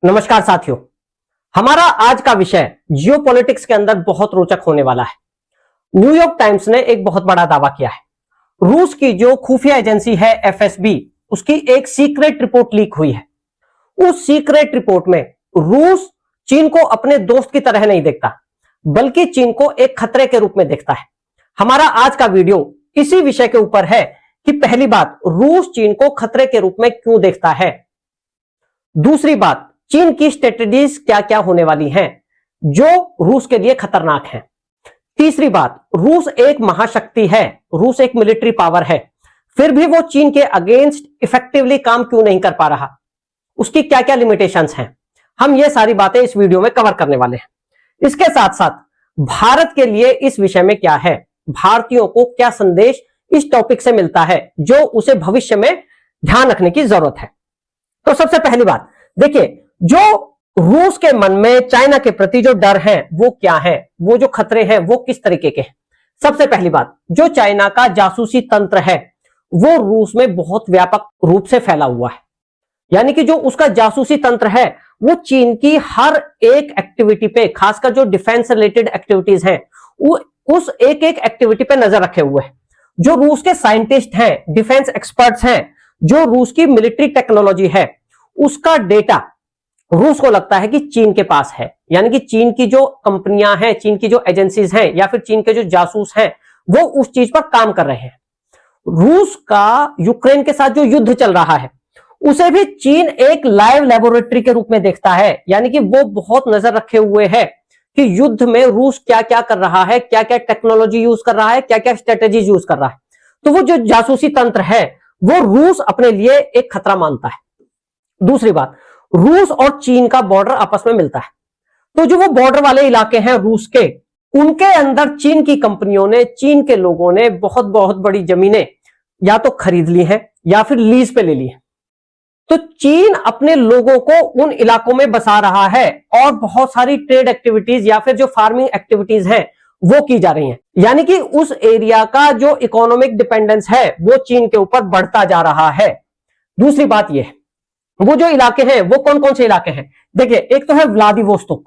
नमस्कार साथियों, हमारा आज का विषय जियोपॉलिटिक्स के अंदर बहुत रोचक होने वाला है। न्यूयॉर्क टाइम्स ने एक बहुत बड़ा दावा किया है। रूस की जो खुफिया एजेंसी है एफएसबी, उसकी एक सीक्रेट रिपोर्ट लीक हुई है। उस सीक्रेट रिपोर्ट में रूस चीन को अपने दोस्त की तरह नहीं देखता, बल्कि चीन को एक खतरे के रूप में देखता है। हमारा आज का वीडियो इसी विषय के ऊपर है कि पहली बात, रूस चीन को खतरे के रूप में क्यों देखता है। दूसरी बात, चीन की स्ट्रेटेजीज क्या क्या होने वाली हैं जो रूस के लिए खतरनाक हैं। तीसरी बात, रूस एक महाशक्ति है, रूस एक मिलिट्री पावर है, फिर भी वो चीन के अगेंस्ट इफेक्टिवली काम क्यों नहीं कर पा रहा, उसकी क्या क्या लिमिटेशंस हैं। हम ये सारी बातें इस वीडियो में कवर करने वाले हैं। इसके साथ साथ भारत के लिए इस विषय में क्या है, भारतीयों को क्या संदेश इस टॉपिक से मिलता है जो उसे भविष्य में ध्यान रखने की जरूरत है। तो सबसे पहली बात देखिए, जो रूस के मन में चाइना के प्रति जो डर है वो क्या है, वो जो खतरे हैं वो किस तरीके के हैं। सबसे पहली बात, जो चाइना का जासूसी तंत्र है वो रूस में बहुत व्यापक रूप से फैला हुआ है। यानी कि जो उसका जासूसी तंत्र है वो चीन की हर एक एक्टिविटी पे, खासकर जो डिफेंस रिलेटेड एक्टिविटीज हैं, वो उस एक एक एक्टिविटी पे नजर रखे हुए हैं। जो रूस के साइंटिस्ट हैं, डिफेंस एक्सपर्ट्स हैं, जो रूस की मिलिट्री टेक्नोलॉजी है, उसका डेटा रूस को लगता है कि चीन के पास है। यानी कि चीन की जो कंपनियां हैं, चीन की जो एजेंसीज हैं, या फिर चीन के जो जासूस हैं, वो उस चीज पर काम कर रहे हैं। रूस का यूक्रेन के साथ जो युद्ध चल रहा है उसे भी चीन एक लाइव लेबोरेटरी के रूप में देखता है। यानी कि वो बहुत नजर रखे हुए है कि युद्ध में रूस क्या क्या कर रहा है, क्या क्या टेक्नोलॉजी यूज कर रहा है, क्या क्या स्ट्रेटेजीज यूज कर रहा है। तो वो जो जासूसी तंत्र है वो रूस अपने लिए एक खतरा मानता है। दूसरी बात, रूस और चीन का बॉर्डर आपस में मिलता है, तो जो वो बॉर्डर वाले इलाके हैं रूस के, उनके अंदर चीन की कंपनियों ने, चीन के लोगों ने बहुत बहुत बड़ी जमीनें या तो खरीद ली हैं या फिर लीज पे ले ली है। तो चीन अपने लोगों को उन इलाकों में बसा रहा है और बहुत सारी ट्रेड एक्टिविटीज या फिर जो फार्मिंग एक्टिविटीज हैं वो की जा रही हैं। यानी कि उस एरिया का जो इकोनॉमिक डिपेंडेंस है वो चीन के ऊपर बढ़ता जा रहा है। दूसरी बात यह है, वो जो इलाके हैं वो कौन कौन से इलाके हैं। देखिए, एक तो है व्लादिवोस्तोक,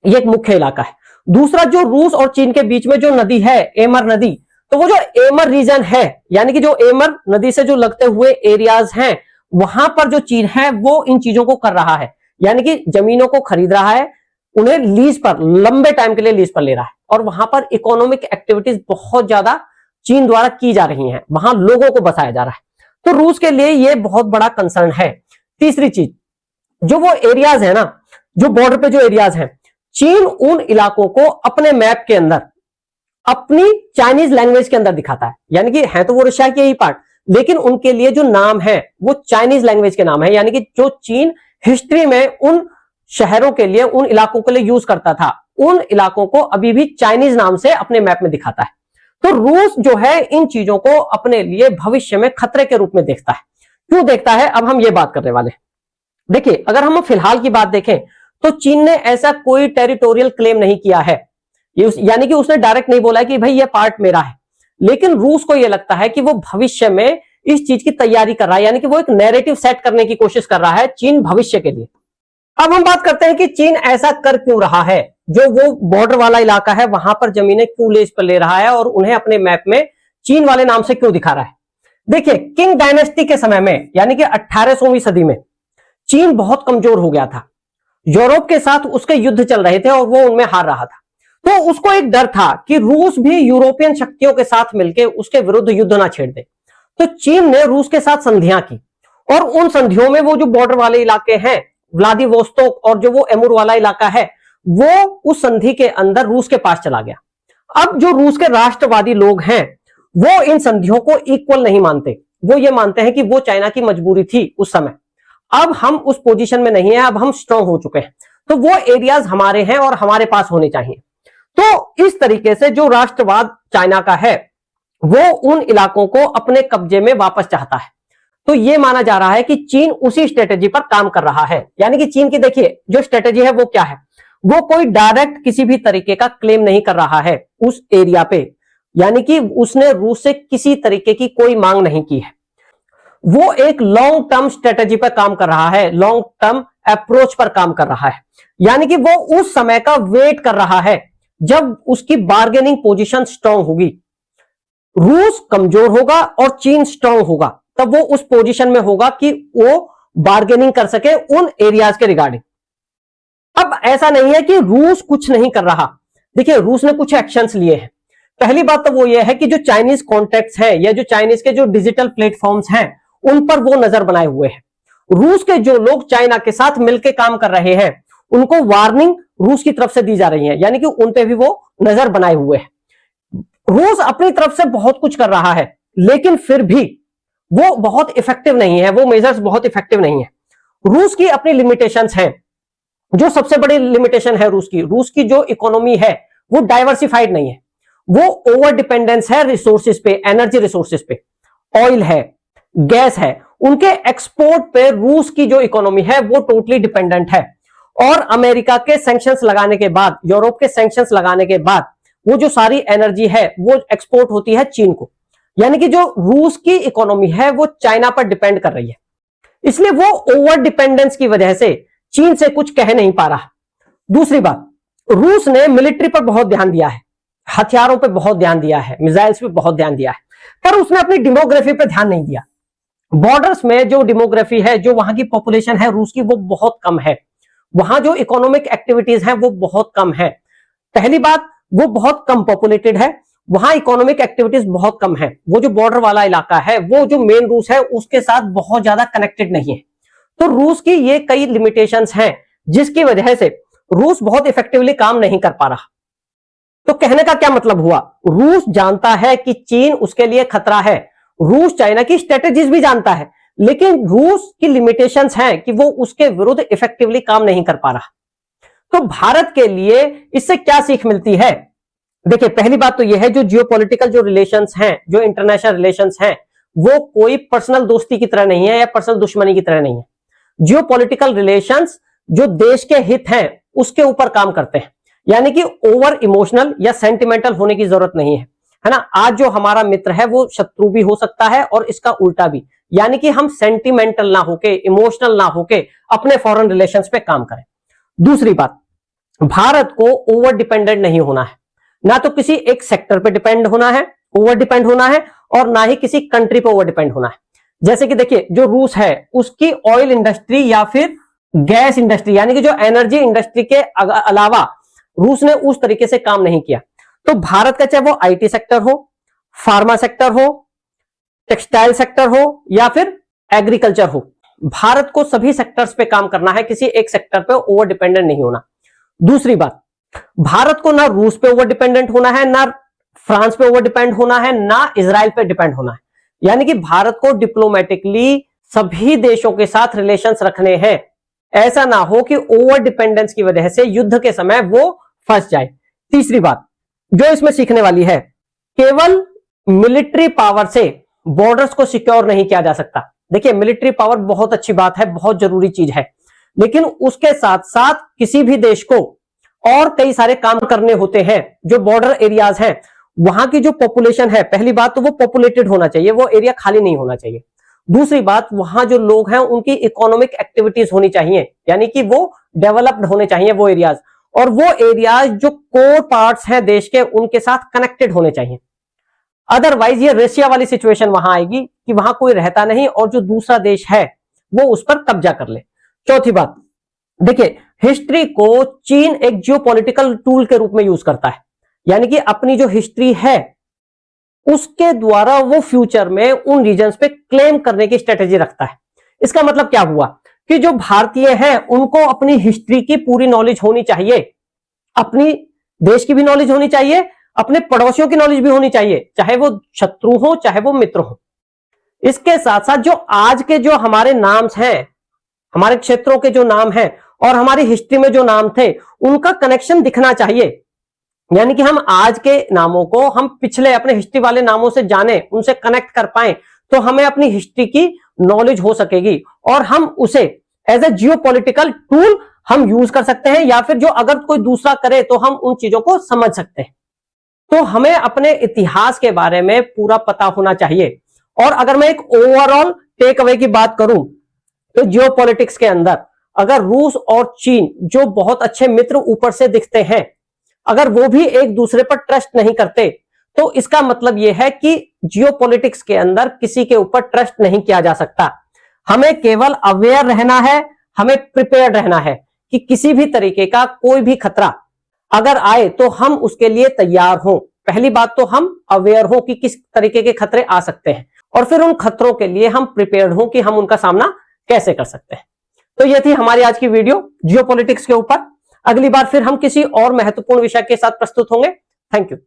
ये एक मुख्य इलाका है। दूसरा, जो रूस और चीन के बीच में जो नदी है, एमर नदी, तो वो जो एमर रीजन है, यानी कि जो एमर नदी से जो लगते हुए एरियाज हैं, वहां पर जो चीन है वो इन चीजों को कर रहा है। यानी कि जमीनों को खरीद रहा है, उन्हें लीज पर, लंबे टाइम के लिए लीज पर ले रहा है, और वहां पर इकोनॉमिक एक्टिविटीज बहुत ज्यादा चीन द्वारा की जा रही हैं, वहां लोगों को बसाया जा रहा है। तो रूस के लिए यह बहुत बड़ा कंसर्न है। तीसरी चीज, जो वो एरियाज है ना, जो बॉर्डर पे जो एरियाज हैं, चीन उन इलाकों को अपने मैप के अंदर अपनी चाइनीज लैंग्वेज के अंदर दिखाता है। यानी कि है तो वो रशिया के ही पार्ट, लेकिन उनके लिए जो नाम है वो चाइनीज लैंग्वेज के नाम है। यानी कि जो चीन हिस्ट्री में उन शहरों के लिए, उन इलाकों के लिए यूज करता था, उन इलाकों को अभी भी चाइनीज नाम से अपने मैप में दिखाता है। तो रूस जो है इन चीजों को अपने लिए भविष्य में खतरे के रूप में देखता है। क्यों देखता है, अब हम ये बात करने वाले हैं। देखिए, अगर हम फिलहाल की बात देखें तो चीन ने ऐसा कोई टेरिटोरियल क्लेम नहीं किया है। यानी कि उसने डायरेक्ट नहीं बोला कि भाई ये पार्ट मेरा है, लेकिन रूस को यह लगता है कि वो भविष्य में इस चीज की तैयारी कर रहा है। यानी कि वो एक नैरेटिव सेट करने की कोशिश कर रहा है चीन भविष्य के लिए। अब हम बात करते हैं कि चीन ऐसा कर क्यों रहा है, जो वो बॉर्डर वाला इलाका है वहां पर जमीनें क्यों लीज पर ले रहा है और उन्हें अपने मैप में चीन वाले नाम से क्यों दिखा रहा है। देखिए, किंग डायनेस्टी के समय में, यानी कि 1800वीं सदी में, चीन बहुत कमजोर हो गया था। यूरोप के साथ उसके युद्ध चल रहे थे और वो उनमें हार रहा था। तो उसको एक डर था कि रूस भी यूरोपियन शक्तियों के साथ मिलकर उसके विरुद्ध युद्ध ना छेड़ दे। तो चीन ने रूस के साथ संधियां की, और उन संधियों में वो जो बॉर्डर वाले इलाके हैं, व्लादिवोस्तोक और जो वो एमुर वाला इलाका है, वो उस संधि के अंदर रूस के पास चला गया। अब जो रूस के राष्ट्रवादी लोग हैं वो इन संधियों को इक्वल नहीं मानते। वो ये मानते हैं कि वो चाइना की मजबूरी थी उस समय, अब हम उस पोजीशन में नहीं है, अब हम स्ट्रांग हो चुके हैं, तो वो एरियाज हमारे हैं और हमारे पास होने चाहिए। तो इस तरीके से जो राष्ट्रवाद चाइना का है वो उन इलाकों को अपने कब्जे में वापस चाहता है। तो ये माना जा रहा है कि चीन उसी स्ट्रेटेजी पर काम कर रहा है। यानी कि चीन की देखिए जो स्ट्रेटेजी है वो क्या है, वो कोई डायरेक्ट किसी भी तरीके का क्लेम नहीं कर रहा है उस एरिया पे। यानी कि उसने रूस से किसी तरीके की कोई मांग नहीं की है। वो एक लॉन्ग टर्म स्ट्रेटेजी पर काम कर रहा है, लॉन्ग टर्म अप्रोच पर काम कर रहा है। यानी कि वो उस समय का वेट कर रहा है जब उसकी बार्गेनिंग पोजीशन स्ट्रांग होगी। रूस कमजोर होगा और चीन स्ट्रांग होगा, तब वो उस पोजीशन में होगा कि वो बार्गेनिंग कर सके उन एरियाज के रिगार्डिंग। अब ऐसा नहीं है कि रूस कुछ नहीं कर रहा। देखिए, रूस ने कुछ एक्शंस लिए हैं। पहली बात तो वो ये है कि जो चाइनीज कॉन्टैक्ट्स हैं या जो चाइनीज के जो डिजिटल प्लेटफॉर्म्स हैं उन पर वो नजर बनाए हुए हैं। रूस के जो लोग चाइना के साथ मिलकर काम कर रहे हैं उनको वार्निंग रूस की तरफ से दी जा रही है, यानी कि उन पे भी वो नजर बनाए हुए हैं। रूस अपनी तरफ से बहुत कुछ कर रहा है, लेकिन फिर भी वो बहुत इफेक्टिव नहीं है, वो मेजर्स बहुत इफेक्टिव नहीं है। रूस की अपनी लिमिटेशंस हैं। जो सबसे बड़ी लिमिटेशन है रूस की जो इकोनॉमी है वो डाइवर्सिफाइड नहीं है, वो ओवर डिपेंडेंस है रिसोर्सेज पे, एनर्जी रिसोर्सेज पे। ऑयल है, गैस है, उनके एक्सपोर्ट पे रूस की जो इकोनॉमी है वो टोटली डिपेंडेंट है। और अमेरिका के सैंक्शंस लगाने के बाद, यूरोप के सैंक्शंस लगाने के बाद वो जो सारी एनर्जी है वो एक्सपोर्ट होती है चीन को। यानी कि जो रूस की इकोनॉमी है वो चाइना पर डिपेंड कर रही है, इसलिए वो ओवर डिपेंडेंस की वजह से चीन से कुछ कह नहीं पा रहा। दूसरी बात, रूस ने मिलिट्री पर बहुत ध्यान दिया है, हथियारों पर बहुत ध्यान दिया है, मिसाइल्स पे बहुत ध्यान दिया है, पर उसने अपनी डेमोग्राफी पर ध्यान नहीं दिया। बॉर्डर्स में जो डेमोग्राफी है, जो वहां की पॉपुलेशन है रूस की, वो बहुत कम है। वहां जो इकोनॉमिक एक्टिविटीज हैं वो बहुत कम है। पहली बात, वो बहुत कम पॉपुलेटेड है, वहां इकोनॉमिक एक्टिविटीज बहुत कम है। वो जो बॉर्डर वाला इलाका है वो जो मेन रूस है उसके साथ बहुत ज्यादा कनेक्टेड नहीं है। तो रूस की ये कई लिमिटेशंस हैं जिसकी वजह से रूस बहुत इफेक्टिवली काम नहीं कर पा रहा। तो कहने का क्या मतलब हुआ, रूस जानता है कि चीन उसके लिए खतरा है, रूस चाइना की स्ट्रेटेजीज भी जानता है, लेकिन रूस की लिमिटेशंस हैं कि वो उसके विरुद्ध इफेक्टिवली काम नहीं कर पा रहा। तो भारत के लिए इससे क्या सीख मिलती है? देखिए, पहली बात तो यह है, जो जियोपॉलिटिकल जो रिलेशंस हैं, जो इंटरनेशनल रिलेशंस हैं, वो कोई पर्सनल दोस्ती की तरह नहीं है या पर्सनल दुश्मनी की तरह नहीं है। जियोपॉलिटिकल रिलेशंस जो देश के हित हैं उसके ऊपर काम करते हैं, यानी कि ओवर इमोशनल या सेंटिमेंटल होने की जरूरत नहीं है ना। आज जो हमारा मित्र है वो शत्रु भी हो सकता है और इसका उल्टा भी, यानी कि हम सेंटिमेंटल ना होके, इमोशनल ना होके अपने फॉरेन रिलेशंस पे काम करें। दूसरी बात, भारत को ओवर डिपेंडेंट नहीं होना है, ना तो किसी एक सेक्टर पे डिपेंड होना है, ओवर डिपेंड होना है, और ना ही किसी कंट्री पे ओवर डिपेंड होना है। जैसे कि देखिए, जो रूस है उसकी ऑयल इंडस्ट्री या फिर गैस इंडस्ट्री, यानी कि जो एनर्जी इंडस्ट्री के अलावा रूस ने उस तरीके से काम नहीं किया। तो भारत का चाहे वो आईटी सेक्टर हो, फार्मा सेक्टर हो, टेक्सटाइल सेक्टर हो या फिर एग्रीकल्चर हो, भारत को सभी सेक्टर्स पे काम करना है, किसी एक सेक्टर पे ओवर डिपेंडेंट नहीं होना। दूसरी बात, भारत को ना रूस पे ओवर डिपेंडेंट होना है, ना फ्रांस पे ओवर डिपेंड होना है, ना इजराइल पे डिपेंड होना है। यानी कि भारत को डिप्लोमेटिकली सभी देशों के साथ रिलेशंस रखने हैं। ऐसा ना हो कि ओवर डिपेंडेंस की वजह से युद्ध के समय वो फंस जाए। तीसरी बात जो इसमें सीखने वाली है, केवल मिलिट्री पावर से बॉर्डर्स को सिक्योर नहीं किया जा सकता। देखिए, मिलिट्री पावर बहुत अच्छी बात है, बहुत जरूरी चीज है, लेकिन उसके साथ साथ किसी भी देश को और कई सारे काम करने होते हैं। जो बॉर्डर एरियाज हैं वहां की जो पॉपुलेशन है, पहली बात तो वो पॉपुलेटेड होना चाहिए, वो एरिया खाली नहीं होना चाहिए। दूसरी बात, वहां जो लोग हैं उनकी इकोनॉमिक एक्टिविटीज होनी चाहिए, यानी कि वो डेवलप्ड होने चाहिए वो एरियाज, और वो एरियाज जो कोर पार्ट्स हैं देश के उनके साथ कनेक्टेड होने चाहिए। अदरवाइज ये रशिया वाली सिचुएशन वहां आएगी कि वहां कोई रहता नहीं और जो दूसरा देश है वो उस पर कब्जा कर ले। चौथी बात, देखिए, हिस्ट्री को चीन एक जियोपॉलिटिकल टूल के रूप में यूज करता है, यानी कि अपनी जो हिस्ट्री है उसके द्वारा वो फ्यूचर में उन रीजन्स पे क्लेम करने की स्ट्रेटेजी रखता है। इसका मतलब क्या हुआ कि जो भारतीय हैं उनको अपनी हिस्ट्री की पूरी नॉलेज होनी चाहिए, अपनी देश की भी नॉलेज होनी चाहिए, अपने पड़ोसियों की नॉलेज भी होनी चाहिए, चाहे वो शत्रु हो चाहे वो मित्र हो। इसके साथ साथ जो आज के जो हमारे नाम्स हैं, हमारे क्षेत्रों के जो नाम हैं और हमारी हिस्ट्री में जो नाम थे उनका कनेक्शन दिखना चाहिए, यानी कि हम आज के नामों को हम पिछले अपने हिस्ट्री वाले नामों से जाने, उनसे कनेक्ट कर पाए, तो हमें अपनी हिस्ट्री की नॉलेज हो सकेगी और हम उसे एज ए जियोपॉलिटिकल टूल हम यूज कर सकते हैं, या फिर जो अगर कोई दूसरा करे तो हम उन चीजों को समझ सकते हैं। तो हमें अपने इतिहास के बारे में पूरा पता होना चाहिए। और अगर मैं एक ओवरऑल टेक अवे की बात करूं तो जियोपॉलिटिक्स के अंदर अगर रूस और चीन जो बहुत अच्छे मित्र ऊपर से दिखते हैं, अगर वो भी एक दूसरे पर ट्रस्ट नहीं करते, तो इसका मतलब यह है कि जियोपॉलिटिक्स के अंदर किसी के ऊपर ट्रस्ट नहीं किया जा सकता। हमें केवल अवेयर रहना है, हमें प्रिपेयर्ड रहना है कि किसी भी तरीके का कोई भी खतरा अगर आए तो हम उसके लिए तैयार हों। पहली बात तो हम अवेयर हो कि किस तरीके के खतरे आ सकते हैं, और फिर उन खतरों के लिए हम प्रिपेयर्ड हो कि हम उनका सामना कैसे कर सकते हैं। तो यह थी हमारी आज की वीडियो जियोपॉलिटिक्स के ऊपर। अगली बार फिर हम किसी और महत्वपूर्ण विषय के साथ प्रस्तुत होंगे। Thank you.